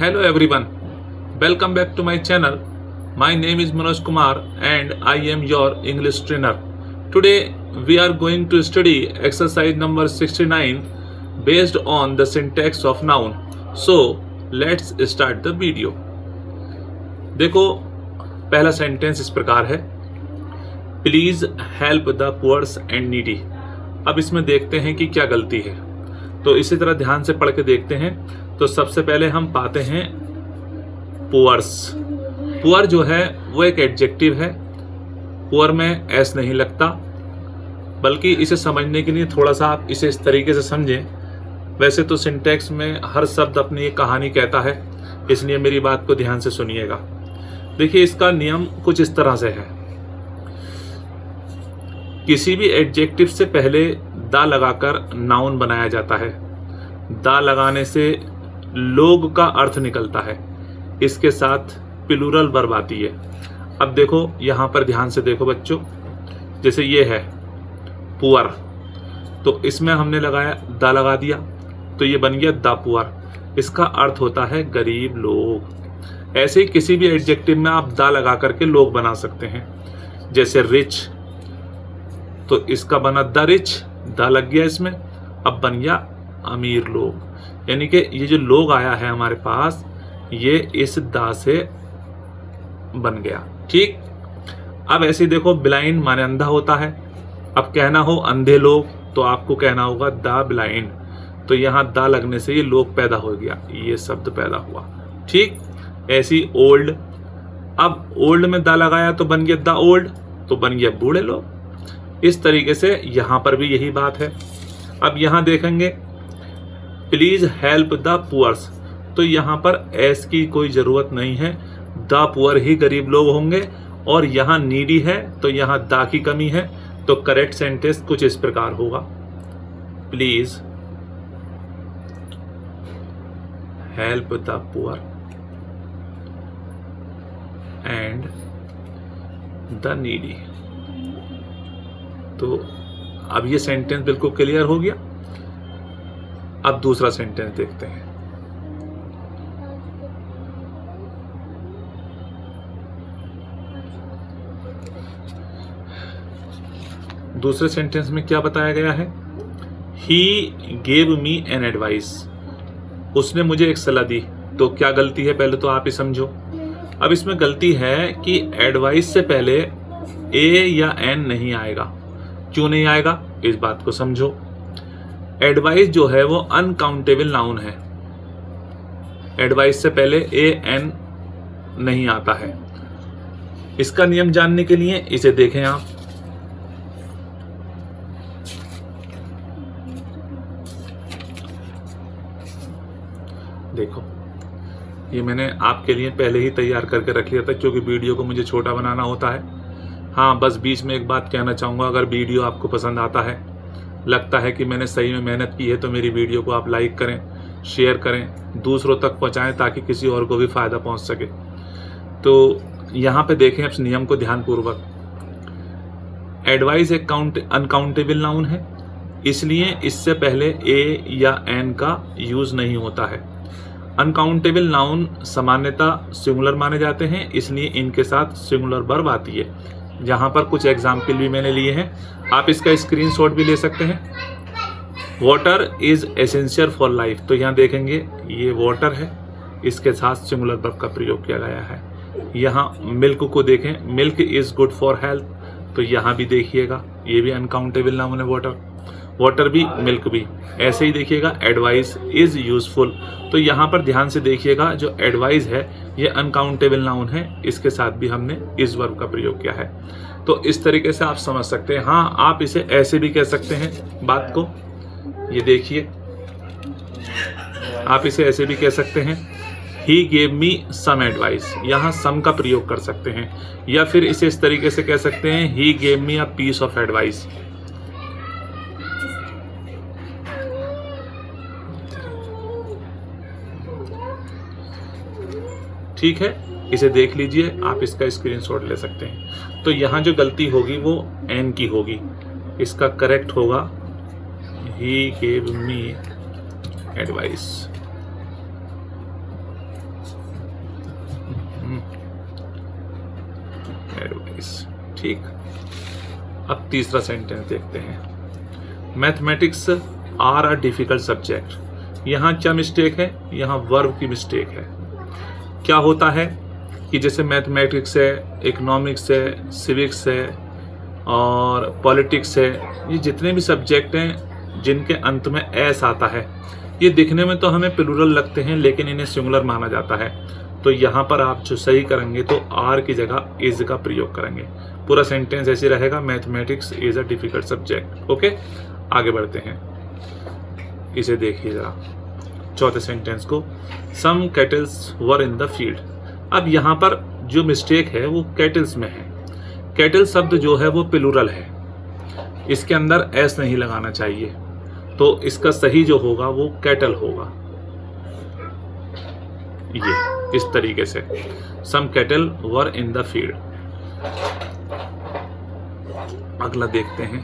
Hello everyone, welcome back to my channel. My name is Manoj Kumar and I am your English trainer. Today we are going to study exercise number 69 based on the syntax of noun. So let's start the video. देखो पहला sentence इस प्रकार है, please help the poors and needy. अब इसमें देखते हैं कि क्या गलती है, तो इसी तरह ध्यान से पढ़ के देखते हैं। तो सबसे पहले हम पाते हैं पुअर्स। पुअर जो है वो एक एडजेक्टिव है। पुअर में एस नहीं लगता, बल्कि इसे समझने के लिए थोड़ा सा आप इसे इस तरीके से समझें। वैसे तो सिंटैक्स में हर शब्द अपनी एक कहानी कहता है, इसलिए मेरी बात को ध्यान से सुनिएगा। देखिए, इसका नियम कुछ इस तरह से है, किसी भी एडजेक्टिव से पहले दा लगाकर नाउन बनाया जाता है। दा लगाने से लोग का अर्थ निकलता है, इसके साथ प्लूरल वर्ब आती है। अब देखो यहां पर ध्यान से देखो बच्चों, जैसे ये है पुअर, तो इसमें हमने लगाया दा लगा दिया, तो ये बन गया दा पुअर। इसका अर्थ होता है गरीब लोग। ऐसे ही किसी भी एडजेक्टिव में आप दा लगा करके लोग बना सकते हैं। जैसे रिच, तो इसका बना द रिच, दा लग गया इसमें, अब बन गया अमीर लोग। यानी कि ये जो लोग आया है हमारे पास, ये इस दा से बन गया। ठीक, अब ऐसे देखो, ब्लाइंड माने अंधा होता है। अब कहना हो अंधे लोग, तो आपको कहना होगा दा ब्लाइंड। तो यहाँ दा लगने से ये लोग पैदा हो गया, ये शब्द पैदा हुआ। ठीक, ऐसी ओल्ड, अब ओल्ड में दा लगाया तो बन गया दा ओल्ड, तो बन गया बूढ़े लोग। इस तरीके से यहां पर भी यही बात है। अब यहां देखेंगे प्लीज हेल्प द पुअर्स, तो यहां पर एस की कोई जरूरत नहीं है, द पुअर ही गरीब लोग होंगे। और यहां नीडी है, तो यहां दा की कमी है। तो करेक्ट सेंटेंस कुछ इस प्रकार होगा, please help the poor and the needy. तो अब ये सेंटेंस बिल्कुल क्लियर हो गया। अब दूसरा सेंटेंस देखते हैं। दूसरे सेंटेंस में क्या बताया गया है, ही गेव मी एन एडवाइस, उसने मुझे एक सलाह दी। तो क्या गलती है पहले तो आप ही समझो। अब इसमें गलती है कि एडवाइस से पहले ए या एन नहीं आएगा। क्यों नहीं आएगा, इस बात को समझो। एडवाइस जो है वो अनकाउंटेबल नाउन है, एडवाइस से पहले ए एन नहीं आता है। इसका नियम जानने के लिए इसे देखें आप। देखो, ये मैंने आपके लिए पहले ही तैयार करके रख लिया था, क्योंकि वीडियो को मुझे छोटा बनाना होता है। हाँ, बस बीच में एक बात कहना चाहूँगा, अगर वीडियो आपको पसंद आता है, लगता है कि मैंने सही में मेहनत की है, तो मेरी वीडियो को आप लाइक करें, शेयर करें, दूसरों तक पहुँचाएं, ताकि किसी और को भी फ़ायदा पहुँच सके। तो यहाँ पे देखें अब नियम को ध्यानपूर्वक। एडवाइस एक अनकाउंटेबल नाउन है, इसलिए इससे पहले ए या एन का यूज़ नहीं होता है। अनकाउंटेबल नाउन सामान्यतः सिंगुलर माने जाते हैं, इसलिए इनके साथ सिंगुलर वर्ब आती है। यहाँ पर कुछ एग्जाम्पल भी मैंने लिए हैं, आप इसका स्क्रीनशॉट भी ले सकते हैं। Water is essential for life, तो यहाँ देखेंगे ये वाटर है, इसके साथ सिंगुलर वर्ब का प्रयोग किया गया है। यहाँ मिल्क को देखें, milk is good for health, तो यहाँ भी देखिएगा ये भी अनकाउंटेबल नाउन है, वाटर, वाटर भी, मिल्क भी। ऐसे ही देखिएगा एडवाइस इज यूजफुल, तो यहाँ पर ध्यान से देखिएगा, जो एडवाइस है ये अनकाउंटेबल नाउन है, इसके साथ भी हमने इस वर्ब का प्रयोग किया है। तो इस तरीके से आप समझ सकते हैं। हाँ, आप इसे ऐसे भी कह सकते हैं बात को, ये देखिए, आप इसे ऐसे भी कह सकते हैं, he gave me some advice, यहाँ सम का प्रयोग कर सकते हैं। या फिर इसे इस तरीके से कह सकते हैं, he gave me a piece of advice. ठीक है, इसे देख लीजिए, आप इसका स्क्रीनशॉट ले सकते हैं। तो यहाँ जो गलती होगी वो एन की होगी, इसका करेक्ट होगा he gave me advice. Mathematics. ठीक, अब तीसरा सेंटेंस देखते हैं। Mathematics are a difficult subject. यहाँ क्या मिस्टेक है? यहाँ वर्ब की मिस्टेक है। क्या होता है कि जैसे मैथमेटिक्स है, इकोनॉमिक्स है, सिविक्स है और पॉलिटिक्स है, ये जितने भी सब्जेक्ट हैं जिनके अंत में एस आता है, ये दिखने में तो हमें प्लूरल लगते हैं लेकिन इन्हें सिंगुलर माना जाता है। तो यहाँ पर आप जो सही करेंगे तो आर की जगह इज का प्रयोग करेंगे। पूरा सेंटेंस ऐसे रहेगा, mathematics is a difficult subject. Okay, आगे बढ़ते हैं। इसे देखिए जरा, चौथे सेंटेंस को। Some cattles were in the field. अब यहाँ पर जो मिस्टेक है वो कैटल्स में है। कैटल शब्द जो है वो प्लूरल है, इसके अंदर एस नहीं लगाना चाहिए, तो इसका सही जो होगा वो कैटल होगा। ये इस तरीके से, some cattle were in the field. अगला देखते हैं।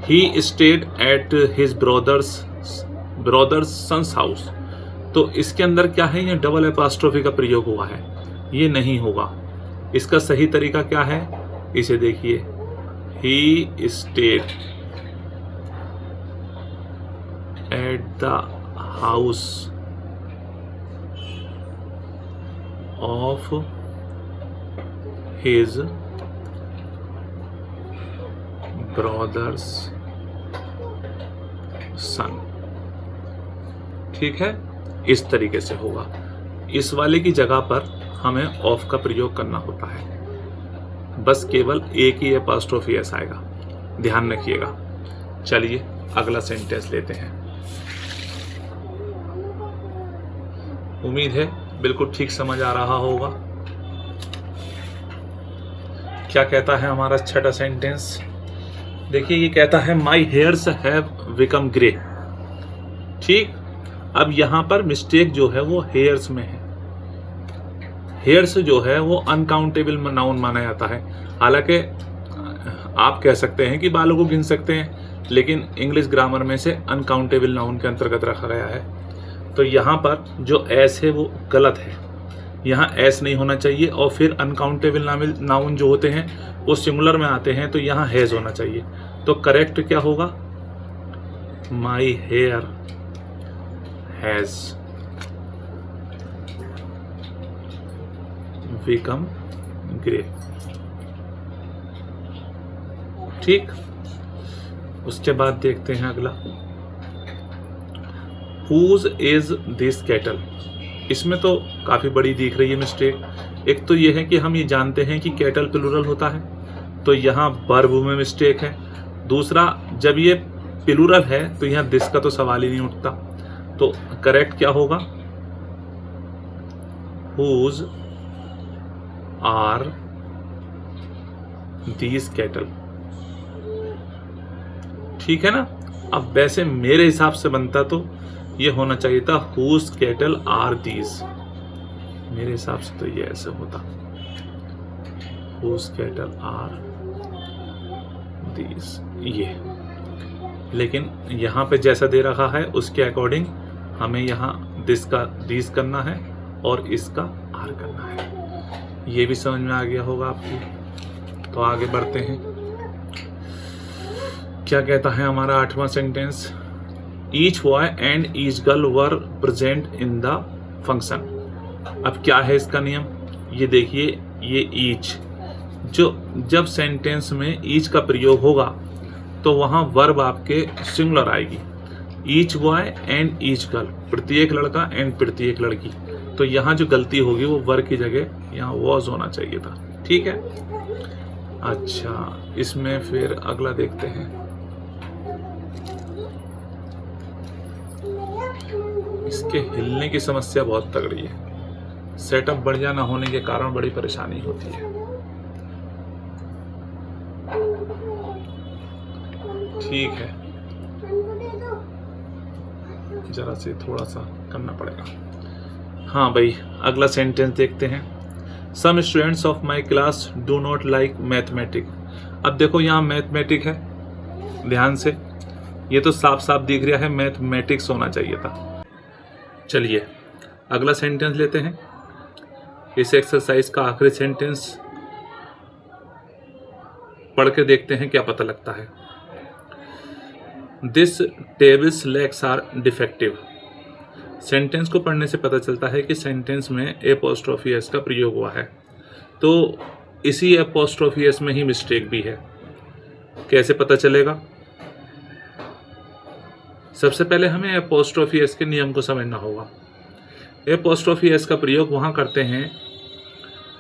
He stayed at his brother's son's house. तो इसके अंदर क्या है? ये डबल एपॉस्ट्रोफी का प्रयोग हुआ है, ये नहीं होगा। इसका सही तरीका क्या है? इसे देखिए, he stayed at the house of his brother's son. ठीक है, इस तरीके से होगा। इस वाले की जगह पर हमें ऑफ का प्रयोग करना होता है, बस केवल एक ही एपॉस्ट्रोफी एस आएगा, ध्यान रखिएगा। चलिए अगला सेंटेंस लेते हैं। उम्मीद है बिल्कुल ठीक समझ आ रहा होगा। क्या कहता है हमारा छठा सेंटेंस? देखिए, ये कहता है माई हेयर्स हैव बिकम ग्रे। ठीक, अब यहां पर मिस्टेक जो है वो हेयर्स में है। हेयर्स जो है वो अनकाउंटेबल नाउन माना जाता है। हालांकि आप कह सकते हैं कि बालों को गिन सकते हैं, लेकिन इंग्लिश ग्रामर में से अनकाउंटेबल नाउन के अंतर्गत रखा गया है। तो यहाँ पर जो एस है वो गलत है, यहाँ एस नहीं होना चाहिए। और फिर अनकाउंटेबल नाउन जो होते हैं वो सिंगुलर में आते हैं, तो यहाँ हैज होना चाहिए। तो करेक्ट क्या होगा? My hair has become grey. ठीक, उसके बाद देखते हैं अगला। Whose is this cattle? इसमें तो काफी बड़ी दिख रही है मिस्टेक। एक तो ये है कि हम ये जानते हैं कि कैटल प्लूरल होता है, तो यहाँ वर्ब में मिस्टेक है। दूसरा, जब ये प्लूरल है तो यहाँ दिस का तो सवाल ही नहीं उठता। तो करेक्ट क्या होगा? Whose are these cattle? ठीक है ना। अब वैसे मेरे हिसाब से बनता तो ये होना चाहिए था whose cattle are these। मेरे हिसाब से तो ये ऐसे होता, whose cattle are these, ये। लेकिन यहाँ पे जैसा दे रखा है उसके अकॉर्डिंग हमें यहाँ दिस का दीस करना है और इसका आर करना है। ये भी समझ में आ गया होगा आपकी। तो आगे बढ़ते हैं। क्या कहता है हमारा आठवां sentence? Each boy and each girl were present in the function. अब क्या है इसका नियम? ये देखिए, ये ईच जब सेंटेंस में ईच का प्रयोग होगा तो वहां वर्ब आपके सिंगुलर आएगी। Each boy and each girl, प्रत्येक लड़का एंड प्रत्येक लड़की। तो यहाँ जो गलती होगी वो वर्ब की जगह यहाँ वॉज होना चाहिए था। ठीक है। अच्छा, इसमें फिर अगला देखते हैं। इसके हिलने की समस्या बहुत तगड़ी है। सेटअप बढ़िया ना होने के कारण बड़ी परेशानी होती है। ठीक है, जरा से थोड़ा सा करना पड़ेगा। हाँ भाई, अगला सेंटेंस देखते हैं। Some students of my class do not like mathematics. अब देखो यहाँ मैथमेटिक है, ध्यान से, ये तो साफ साफ दिख रहा है मैथमेटिक्स होना चाहिए था। चलिए अगला सेंटेंस लेते हैं। इस एक्सरसाइज का आखिरी सेंटेंस पढ़ के देखते हैं क्या पता लगता है। This table's legs are defective. Sentence को पढ़ने से पता चलता है कि सेंटेंस में एपोस्ट्रोफी एस का प्रयोग हुआ है, तो इसी एपोस्ट्रोफी एस में ही मिस्टेक भी है। कैसे पता चलेगा? सबसे पहले हमें एपोस्ट्रोफी एस के नियम को समझना होगा। एपोस्ट्रोफी एस का प्रयोग वहाँ करते हैं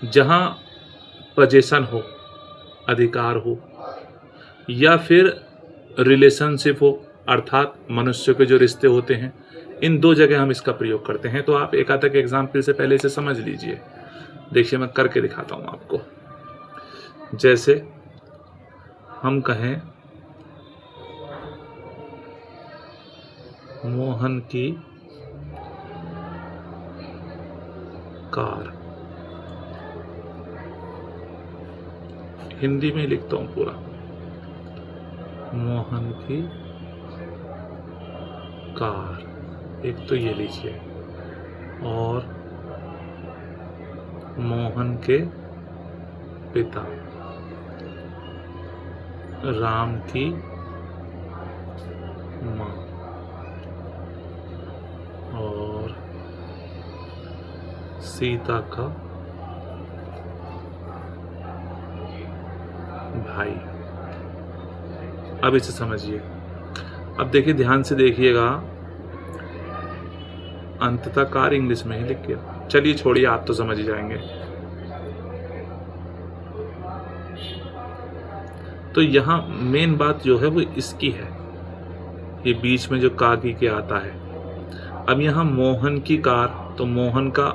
जहाँ पोजीशन हो, अधिकार हो, या फिर रिलेशनशिप हो, अर्थात मनुष्य के जो रिश्ते होते हैं, इन दो जगह हम इसका प्रयोग करते हैं। तो आप एक आध एग्जाम्पल से पहले इसे समझ लीजिए। देखिए मैं करके दिखाता हूँ आपको। जैसे हम कहें मोहन की कार, हिंदी में लिखता हूँ पूरा, मोहन की कार, एक तो ये लीजिए, और मोहन के पिता राम की माँ और सीता का भाई। अब इसे समझिए। अब देखिए, ध्यान से देखिएगा, अंततः कार इंग्लिश में ही लिख गया। चलिए छोड़िए, आप तो समझ ही जाएंगे। तो यहाँ मेन बात जो है वो इसकी है, ये बीच में जो काकी के आता है। अब यहाँ मोहन की कार, तो मोहन का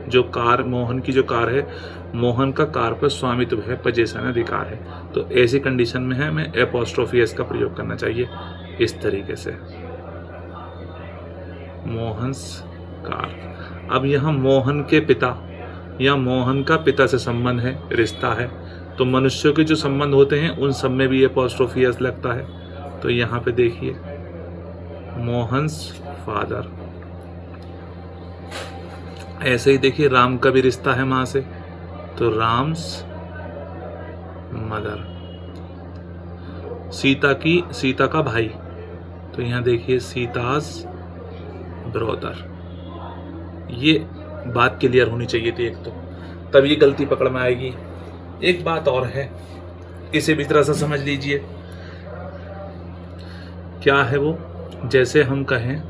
जो कार, मोहन की जो कार है, मोहन का कार पर स्वामित्व है, पोजीशन अधिकार है। तो ऐसी कंडीशन में है हमें एपोस्ट्रोफी एस का प्रयोग करना चाहिए इस तरीके से, मोहन्स कार। अब यहाँ मोहन के पिता या मोहन का पिता से संबंध है, रिश्ता है, तो मनुष्यों के जो संबंध होते हैं उन सब में भी एपोस्ट्रोफी एस लगता है। तो यहाँ पे देखिए, मोहन्स फादर। ऐसे ही देखिए, राम का भी रिश्ता है माँ से, तो राम्स मदर। सीता का भाई, तो यहाँ देखिए सीताज ब्रदर। ये बात क्लियर होनी चाहिए थी एक तो, तब ये गलती पकड़ में आएगी। एक बात और है, इसे भी तरह से समझ लीजिए। क्या है वो? जैसे हम कहें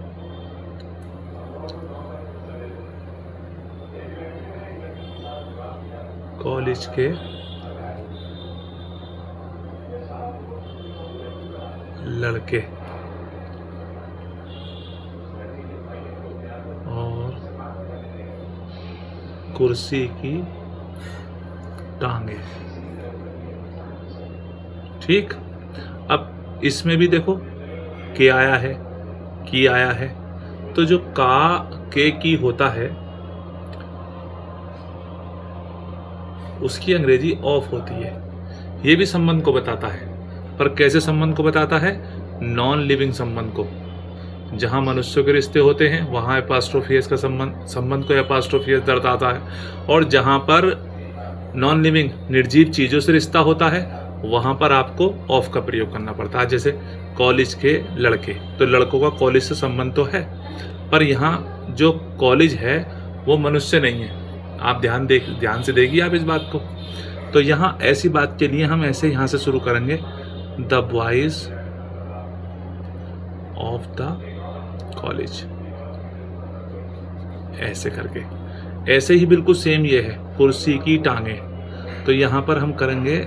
कॉलेज के लड़के और कुर्सी की टांगे। ठीक। अब इसमें भी देखो, के आया है, की आया है, तो जो का के की होता है उसकी अंग्रेजी ऑफ होती है। ये भी संबंध को बताता है, पर कैसे संबंध को बताता है? नॉन लिविंग संबंध को। जहां मनुष्यों के रिश्ते होते हैं वहां एपोस्ट्रोफी एस का संबंध को एपोस्ट्रोफी एस दर्शाता है, और जहां पर नॉन लिविंग निर्जीव चीजों से रिश्ता होता है वहां पर आपको ऑफ का प्रयोग करना पड़ता है। जैसे कॉलेज के लड़के, तो लड़कों का कॉलेज से संबंध तो है, पर यहाँ जो कॉलेज है वो मनुष्य नहीं है। आप ध्यान से देखिए आप इस बात को। तो यहाँ ऐसी बात के लिए हम ऐसे यहाँ से शुरू करेंगे, the boys of the college, ऐसे करके। ऐसे ही बिल्कुल सेम ये है, कुर्सी की टांगे, तो यहाँ पर हम करेंगे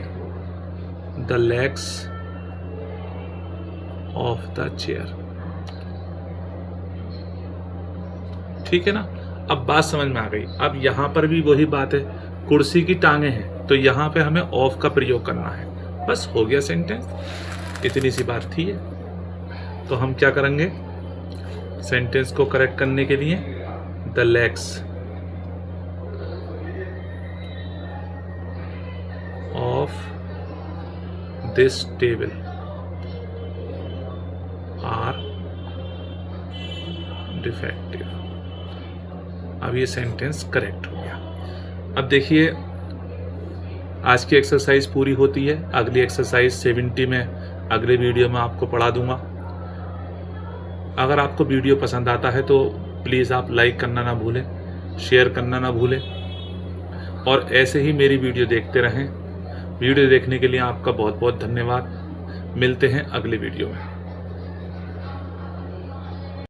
the legs of the chair. ठीक है ना? अब बात समझ में आ गई। अब यहाँ पर भी वही बात है, कुर्सी की टांगे हैं, तो यहाँ पे हमें ऑफ का प्रयोग करना है। बस हो गया सेंटेंस, इतनी सी बात थी। तो हम क्या करेंगे सेंटेंस को करेक्ट करने के लिए? The legs of this table are defective. अब ये सेंटेंस करेक्ट हो गया। अब देखिए आज की एक्सरसाइज पूरी होती है, अगली एक्सरसाइज 70 में अगले वीडियो में आपको पढ़ा दूंगा। अगर आपको वीडियो पसंद आता है तो प्लीज़ आप लाइक करना ना भूलें, शेयर करना ना भूलें और ऐसे ही मेरी वीडियो देखते रहें। वीडियो देखने के लिए आपका बहुत बहुत धन्यवाद। मिलते हैं अगले वीडियो में।